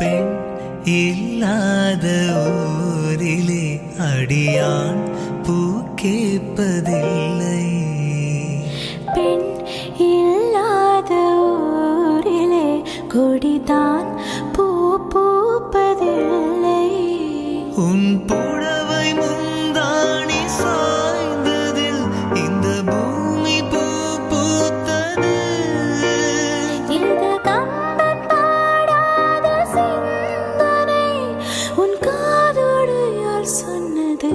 பெண் இல்லாத ஊரிலே அடியான் பூ கேட்பதில்லை. பெண் இல்லாத ஊரிலே கொடிதான் பூ பூப்பதில்லை. உன் புடவை முந்தாணி சாய்ந்ததில் இந்த பூமி பூ பூத்தது. இது கம்பன் பாடாத சிந்தனை உன் காதோடு யார் சொன்னது?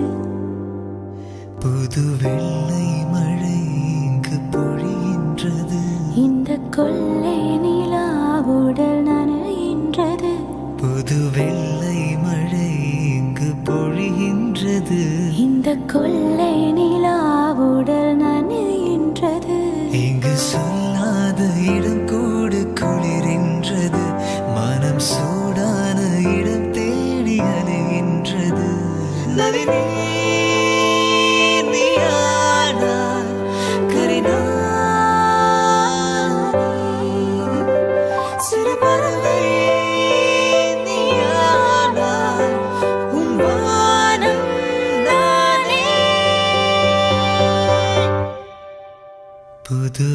புது வெள்ளை மழை இங்கு பொழிகின்றது. இந்த கொள்ளை நிலா உடல் நனைகின்றது. புது வெள்ளை மழை இங்கு பொழிகின்றது. இந்த கொள்ளை நிலா உடல் நனைகின்றது. இங்கு சொல்லாத இடம் கூட குளிரின்றது. மனம் சூடான இடம் தேடி அலைகின்றது. நளினி புது